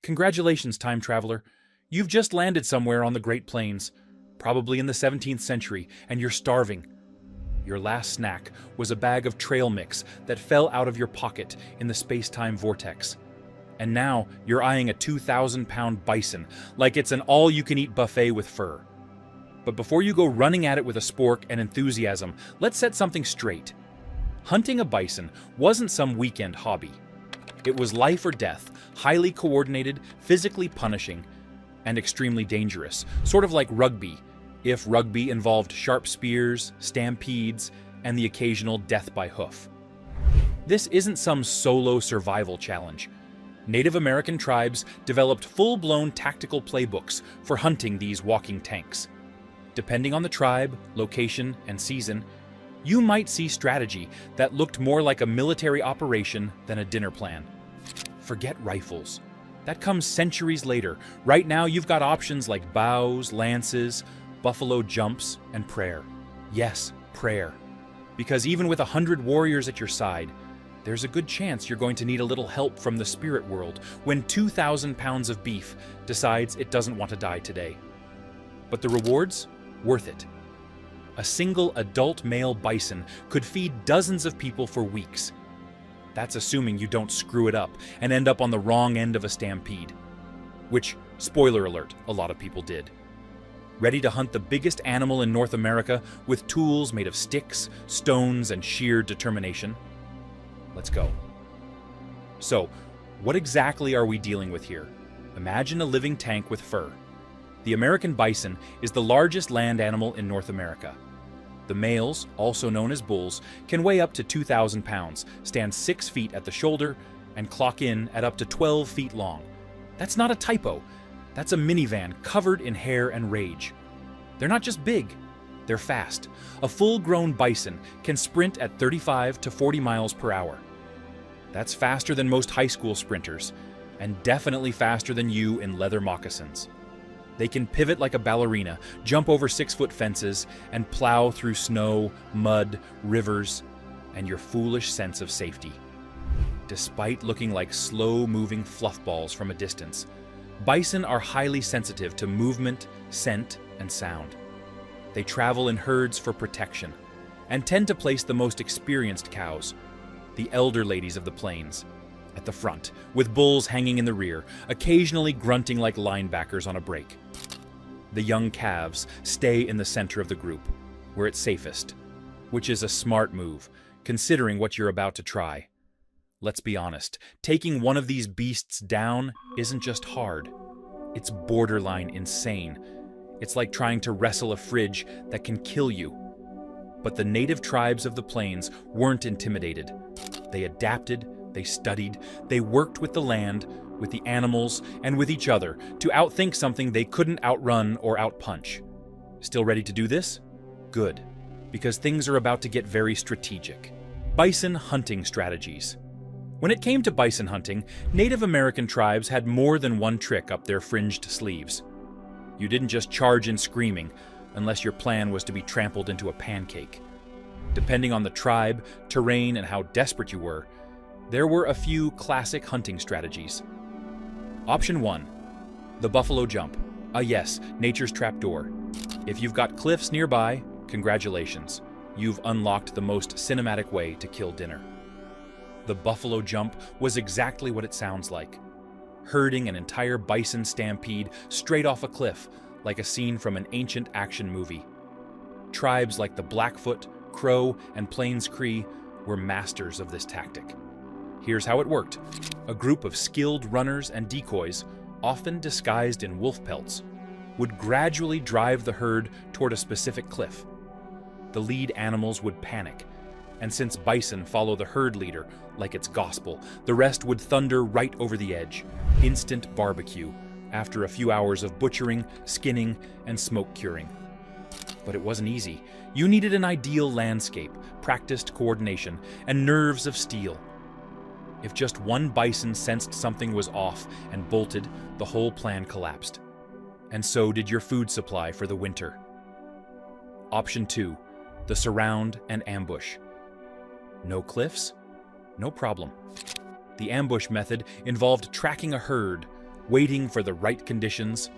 Congratulations, time traveler. You've just landed somewhere on the Great Plains, probably in the 17th century, and you're starving. Your last snack was a bag of trail mix that fell out of your pocket in the space-time vortex. And now you're eyeing a 2,000-pound bison like it's an all-you-can-eat buffet with fur. But before you go running at it with a spork and enthusiasm, let's set something straight. Hunting a bison wasn't some weekend hobby. It was life or death, highly coordinated, physically punishing, and extremely dangerous, sort of like rugby, if rugby involved sharp spears, stampedes, and the occasional death by hoof. This isn't some solo survival challenge. Native American tribes developed full-blown tactical playbooks for hunting these walking tanks. Depending on the tribe, location, and season, you might see strategy that looked more like a military operation than a dinner plan. Forget rifles. That comes centuries later. Right now, you've got options like bows, lances, buffalo jumps, and prayer. Yes, prayer. Because even with 100 warriors at your side, there's a good chance you're going to need a little help from the spirit world when 2,000 pounds of beef decides it doesn't want to die today. But the rewards? Worth it. A single adult male bison could feed dozens of people for weeks. That's assuming you don't screw it up and end up on the wrong end of a stampede. Which, spoiler alert, a lot of people did. Ready to hunt the biggest animal in North America with tools made of sticks, stones, and sheer determination? Let's go. So, what exactly are we dealing with here? Imagine a living tank with fur. The American bison is the largest land animal in North America. The males, also known as bulls, can weigh up to 2,000 pounds, stand 6 feet at the shoulder, and clock in at up to 12 feet long. That's not a typo. That's a minivan covered in hair and rage. They're not just big, they're fast. A full-grown bison can sprint at 35 to 40 miles per hour. That's faster than most high school sprinters, and definitely faster than you in leather moccasins. They can pivot like a ballerina, jump over 6-foot fences, and plow through snow, mud, rivers, and your foolish sense of safety. Despite looking like slow-moving fluff balls from a distance, bison are highly sensitive to movement, scent, and sound. They travel in herds for protection, and tend to place the most experienced cows, the elder ladies of the plains, at the front, with bulls hanging in the rear, occasionally grunting like linebackers on a break. The young calves stay in the center of the group, where it's safest, which is a smart move, considering what you're about to try. Let's be honest, taking one of these beasts down isn't just hard. It's borderline insane. It's like trying to wrestle a fridge that can kill you. But the native tribes of the plains weren't intimidated. They adapted, they studied, they worked with the land, with the animals, and with each other to outthink something they couldn't outrun or outpunch. Still ready to do this? Good, because things are about to get very strategic. Bison hunting strategies. When it came to bison hunting, Native American tribes had more than one trick up their fringed sleeves. You didn't just charge in screaming, unless your plan was to be trampled into a pancake. Depending on the tribe, terrain, and how desperate you were, there were a few classic hunting strategies. Option 1. The buffalo jump. Yes, nature's trapdoor. If you've got cliffs nearby, congratulations. You've unlocked the most cinematic way to kill dinner. The buffalo jump was exactly what it sounds like. Herding an entire bison stampede straight off a cliff, like a scene from an ancient action movie. Tribes like the Blackfoot, Crow, and Plains Cree were masters of this tactic. Here's how it worked. A group of skilled runners and decoys, often disguised in wolf pelts, would gradually drive the herd toward a specific cliff. The lead animals would panic, and since bison follow the herd leader like it's gospel, the rest would thunder right over the edge. Instant barbecue, after a few hours of butchering, skinning, and smoke curing. But it wasn't easy. You needed an ideal landscape, practiced coordination, and nerves of steel. If just one bison sensed something was off and bolted, the whole plan collapsed. And so did your food supply for the winter. Option 2, the surround and ambush. No cliffs? No problem. The ambush method involved tracking a herd, waiting for the right conditions,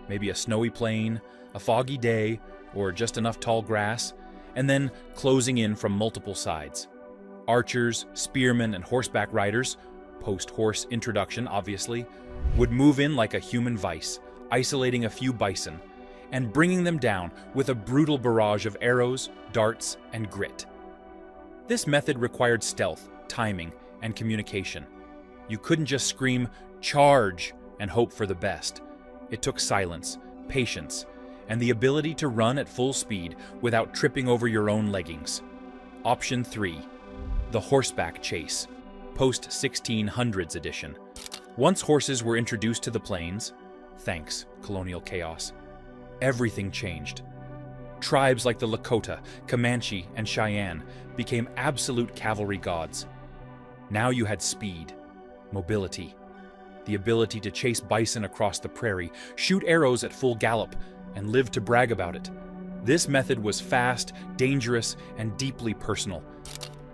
maybe a snowy plain, a foggy day, or just enough tall grass, and then closing in from multiple sides. Archers, spearmen, and horseback riders, post-horse introduction obviously, would move in like a human vice, isolating a few bison, and bringing them down with a brutal barrage of arrows, darts, and grit. This method required stealth, timing, and communication. You couldn't just scream, "Charge!" and hope for the best. It took silence, patience, and the ability to run at full speed without tripping over your own leggings. Option 3. The horseback chase, post-1600s edition. Once horses were introduced to the plains, thanks, colonial chaos, everything changed. Tribes like the Lakota, Comanche, and Cheyenne became absolute cavalry gods. Now you had speed, mobility, the ability to chase bison across the prairie, shoot arrows at full gallop, and live to brag about it. This method was fast, dangerous, and deeply personal.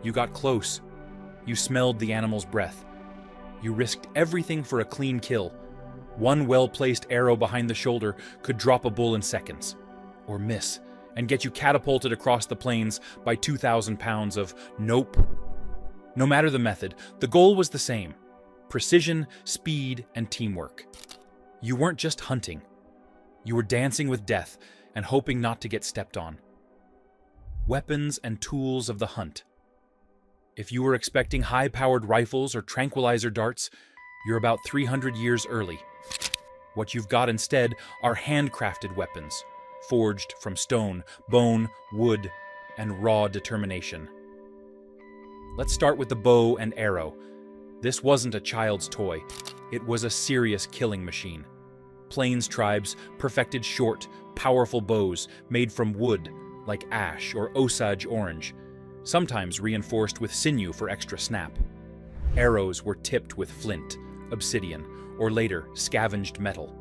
You got close. You smelled the animal's breath. You risked everything for a clean kill. One well-placed arrow behind the shoulder could drop a bull in seconds, or miss, and get you catapulted across the plains by 2,000 pounds of nope. No matter the method, the goal was the same: precision, speed, and teamwork. You weren't just hunting. You were dancing with death and hoping not to get stepped on. Weapons and tools of the hunt. If you were expecting high-powered rifles or tranquilizer darts, you're about 300 years early. What you've got instead are handcrafted weapons, forged from stone, bone, wood, and raw determination. Let's start with the bow and arrow. This wasn't a child's toy. It was a serious killing machine. Plains tribes perfected short, powerful bows made from wood, like ash or Osage orange, sometimes reinforced with sinew for extra snap. Arrows were tipped with flint, obsidian, or later, scavenged metal.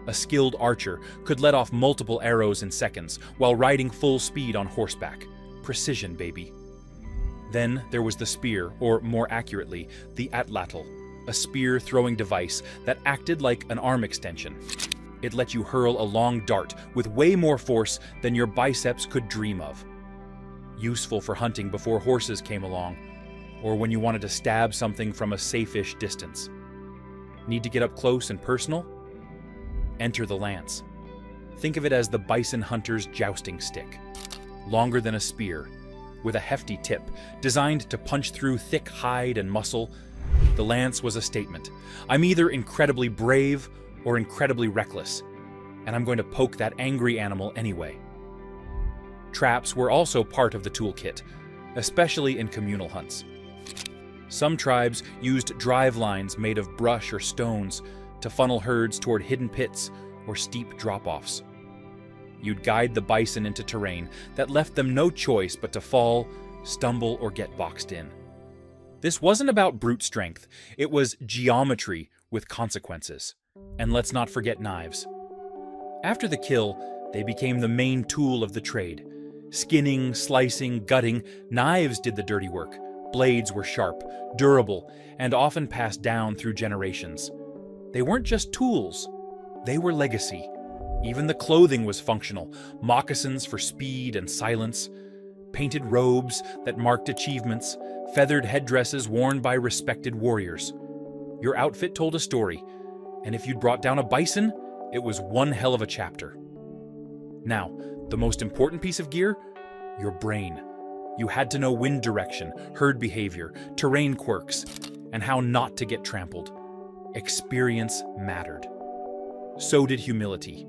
A skilled archer could let off multiple arrows in seconds while riding full speed on horseback. Precision, baby. Then there was the spear, or more accurately, the atlatl, a spear-throwing device that acted like an arm extension. It let you hurl a long dart with way more force than your biceps could dream of. Useful for hunting before horses came along, or when you wanted to stab something from a safe-ish distance. Need to get up close and personal? Enter the lance. Think of it as the bison hunter's jousting stick. Longer than a spear, with a hefty tip, designed to punch through thick hide and muscle, the lance was a statement. I'm either incredibly brave or incredibly reckless, and I'm going to poke that angry animal anyway. Traps were also part of the toolkit, especially in communal hunts. Some tribes used drive lines made of brush or stones to funnel herds toward hidden pits or steep drop-offs. You'd guide the bison into terrain that left them no choice but to fall, stumble, or get boxed in. This wasn't about brute strength, it was geometry with consequences. And let's not forget knives. After the kill, they became the main tool of the trade. Skinning, slicing, gutting, knives did the dirty work. Blades were sharp, durable, and often passed down through generations. They weren't just tools, they were legacy. Even the clothing was functional: moccasins for speed and silence, painted robes that marked achievements, feathered headdresses worn by respected warriors. Your outfit told a story, and if you'd brought down a bison, it was one hell of a chapter. Now, the most important piece of gear? Your brain. You had to know wind direction, herd behavior, terrain quirks, and how not to get trampled. Experience mattered. So did humility.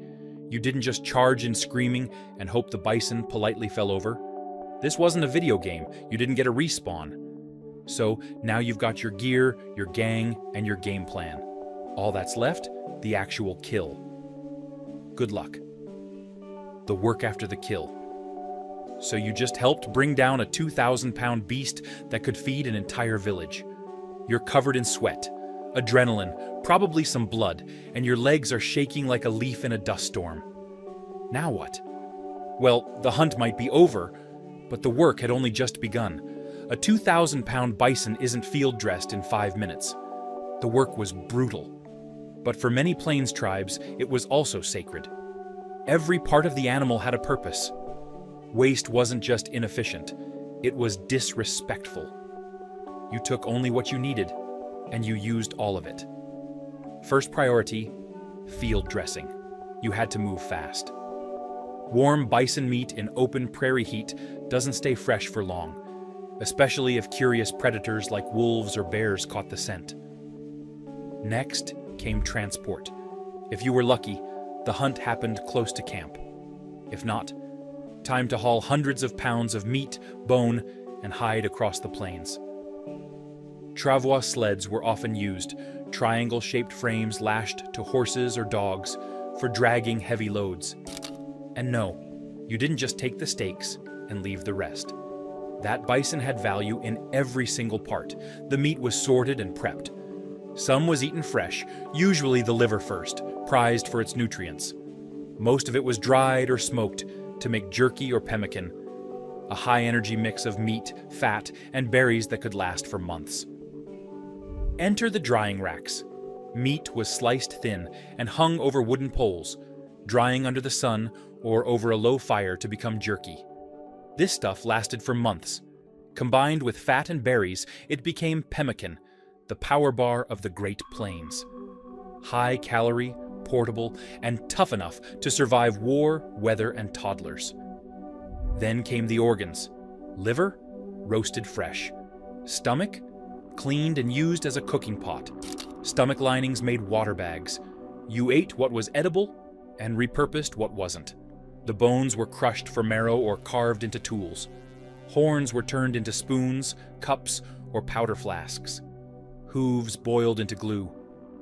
You didn't just charge in screaming and hope the bison politely fell over. This wasn't a video game. You didn't get a respawn. So now you've got your gear, your gang, and your game plan. All that's left, the actual kill. Good luck. The work after the kill. So you just helped bring down a 2,000-pound beast that could feed an entire village. You're covered in sweat, adrenaline, probably some blood, and your legs are shaking like a leaf in a dust storm. Now what? Well, the hunt might be over, but the work had only just begun. A 2,000-pound bison isn't field dressed in 5 minutes. The work was brutal. But for many plains tribes, it was also sacred. Every part of the animal had a purpose. Waste wasn't just inefficient, it was disrespectful. You took only what you needed, and you used all of it. First priority, field dressing. You had to move fast. Warm bison meat in open prairie heat doesn't stay fresh for long, especially if curious predators like wolves or bears caught the scent. Next came transport. If you were lucky, the hunt happened close to camp. If not, time to haul hundreds of pounds of meat, bone, and hide across the plains. Travois sleds were often used, triangle-shaped frames lashed to horses or dogs for dragging heavy loads. And no, you didn't just take the steaks and leave the rest. That bison had value in every single part. The meat was sorted and prepped. Some was eaten fresh, usually the liver first, prized for its nutrients. Most of it was dried or smoked to make jerky or pemmican, a high-energy mix of meat, fat, and berries that could last for months. Enter the drying racks. Meat was sliced thin and hung over wooden poles, drying under the sun or over a low fire to become jerky. This stuff lasted for months. Combined with fat and berries, it became pemmican, the power bar of the Great Plains. High-calorie, portable, and tough enough to survive war, weather, and toddlers. Then came the organs. Liver, roasted fresh. Stomach, cleaned and used as a cooking pot. Stomach linings made water bags. You ate what was edible and repurposed what wasn't. The bones were crushed for marrow or carved into tools. Horns were turned into spoons, cups, or powder flasks. Hooves boiled into glue.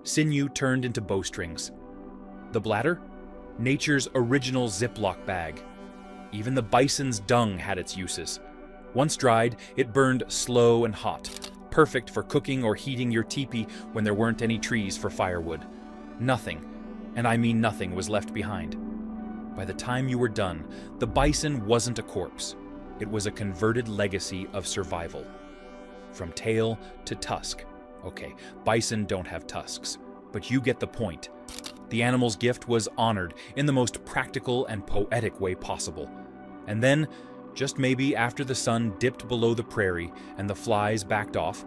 Sinew turned into bowstrings. The bladder? Nature's original Ziploc bag. Even the bison's dung had its uses. Once dried, it burned slow and hot, perfect for cooking or heating your teepee when there weren't any trees for firewood. Nothing, and I mean nothing, was left behind. By the time you were done, the bison wasn't a corpse. It was a converted legacy of survival. From tail to tusk. Okay, bison don't have tusks, but you get the point. The animal's gift was honored in the most practical and poetic way possible. And then, just maybe after the sun dipped below the prairie and the flies backed off,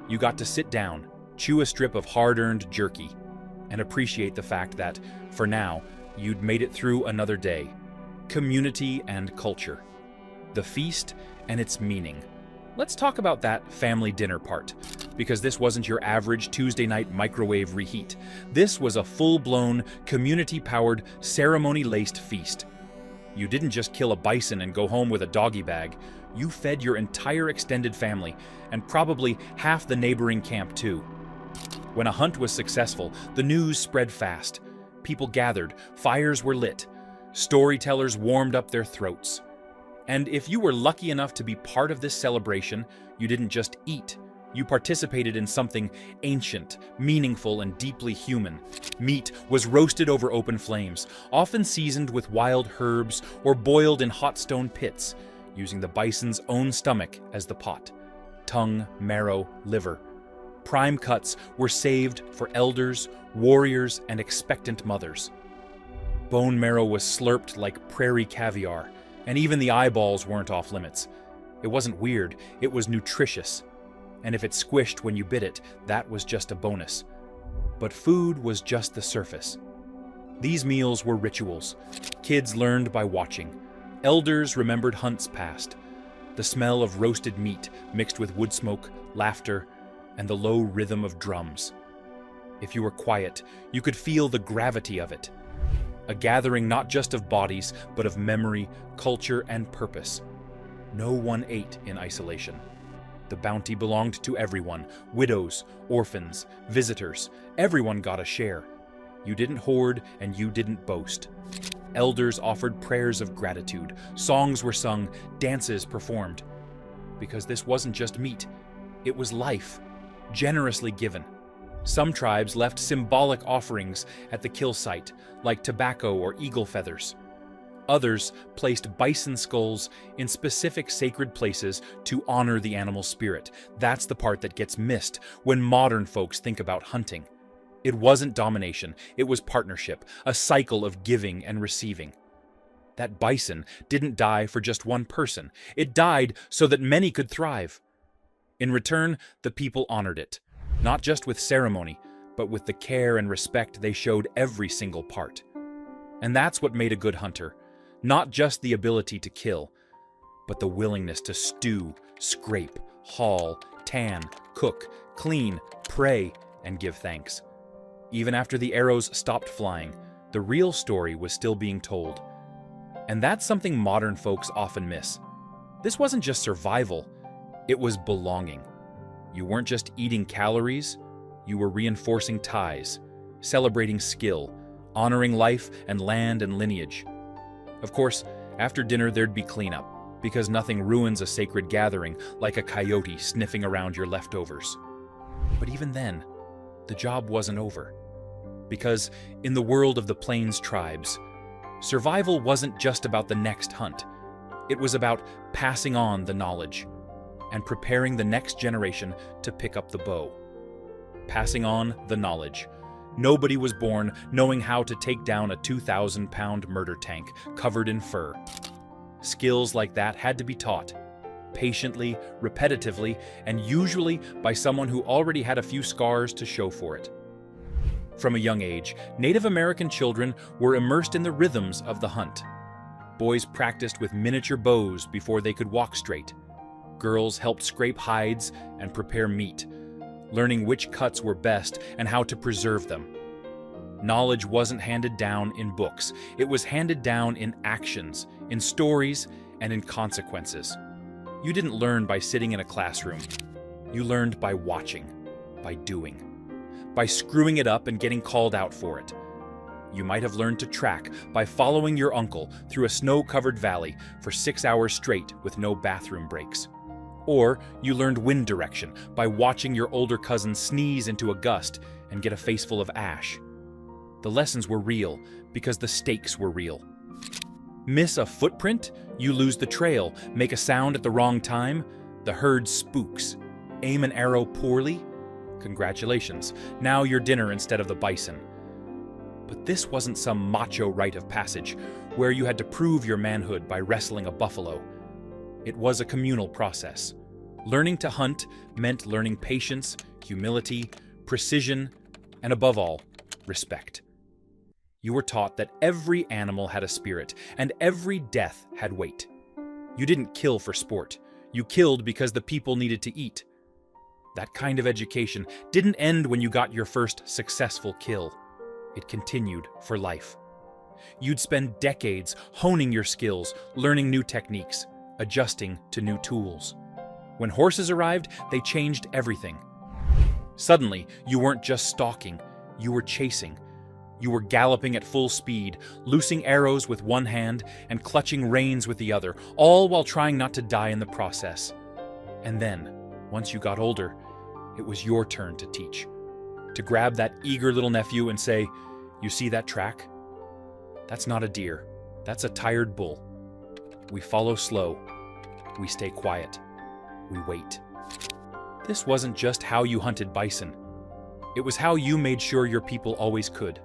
you got to sit down, chew a strip of hard-earned jerky, and appreciate the fact that, for now, you'd made it through another day. Community and culture. The feast and its meaning. Let's talk about that family dinner part, because this wasn't your average Tuesday night microwave reheat. This was a full-blown, community-powered, ceremony-laced feast. You didn't just kill a bison and go home with a doggy bag. You fed your entire extended family, and probably half the neighboring camp too. When a hunt was successful, the news spread fast. People gathered, fires were lit, storytellers warmed up their throats. And if you were lucky enough to be part of this celebration, you didn't just eat. You participated in something ancient, meaningful, and deeply human. Meat was roasted over open flames, often seasoned with wild herbs or boiled in hot stone pits, using the bison's own stomach as the pot. Tongue, marrow, liver. Prime cuts were saved for elders, warriors, and expectant mothers. Bone marrow was slurped like prairie caviar, and even the eyeballs weren't off limits. It wasn't weird, it was nutritious. And if it squished when you bit it, that was just a bonus. But food was just the surface. These meals were rituals. Kids learned by watching. Elders remembered hunts past. The smell of roasted meat mixed with wood smoke, laughter, and the low rhythm of drums. If you were quiet, you could feel the gravity of it. A gathering not just of bodies, but of memory, culture, and purpose. No one ate in isolation. The bounty belonged to everyone, widows, orphans, visitors. Everyone got a share. You didn't hoard and you didn't boast. Elders offered prayers of gratitude. Songs were sung, dances performed. Because this wasn't just meat, it was life, generously given. Some tribes left symbolic offerings at the kill site, like tobacco or eagle feathers. Others placed bison skulls in specific sacred places to honor the animal spirit. That's the part that gets missed when modern folks think about hunting. It wasn't domination, it was partnership, a cycle of giving and receiving. That bison didn't die for just one person. It died so that many could thrive. In return, the people honored it, not just with ceremony, but with the care and respect they showed every single part. And that's what made a good hunter, not just the ability to kill, but the willingness to stew, scrape, haul, tan, cook, clean, pray, and give thanks. Even after the arrows stopped flying, the real story was still being told. And that's something modern folks often miss. This wasn't just survival, it was belonging. You weren't just eating calories, you were reinforcing ties, celebrating skill, honoring life and land and lineage. Of course, after dinner there'd be cleanup, because nothing ruins a sacred gathering like a coyote sniffing around your leftovers. But even then, the job wasn't over. Because in the world of the Plains tribes, survival wasn't just about the next hunt. It was about passing on the knowledge and preparing the next generation to pick up the bow. Passing on the knowledge. Nobody was born knowing how to take down a 2,000-pound murder tank covered in fur. Skills like that had to be taught, patiently, repetitively, and usually by someone who already had a few scars to show for it. From a young age, Native American children were immersed in the rhythms of the hunt. Boys practiced with miniature bows before they could walk straight. Girls helped scrape hides and prepare meat, learning which cuts were best and how to preserve them. Knowledge wasn't handed down in books. It was handed down in actions, in stories, and in consequences. You didn't learn by sitting in a classroom. You learned by watching, by doing, by screwing it up and getting called out for it. You might have learned to track by following your uncle through a snow-covered valley for 6 hours straight with no bathroom breaks. Or you learned wind direction by watching your older cousin sneeze into a gust and get a faceful of ash. The lessons were real because the stakes were real. Miss a footprint? You lose the trail. Make a sound at the wrong time? The herd spooks. Aim an arrow poorly? Congratulations, now you're dinner instead of the bison. But this wasn't some macho rite of passage where you had to prove your manhood by wrestling a buffalo. It was a communal process. Learning to hunt meant learning patience, humility, precision, and above all, respect. You were taught that every animal had a spirit, and every death had weight. You didn't kill for sport. You killed because the people needed to eat. That kind of education didn't end when you got your first successful kill. It continued for life. You'd spend decades honing your skills, learning new techniques, adjusting to new tools. When horses arrived, they changed everything. Suddenly, you weren't just stalking, you were chasing. You were galloping at full speed, loosing arrows with one hand and clutching reins with the other, all while trying not to die in the process. And then, once you got older, it was your turn to teach. To grab that eager little nephew and say, "You see that track? That's not a deer. That's a tired bull. We follow slow. We stay quiet. We wait." This wasn't just how you hunted bison. It was how you made sure your people always could.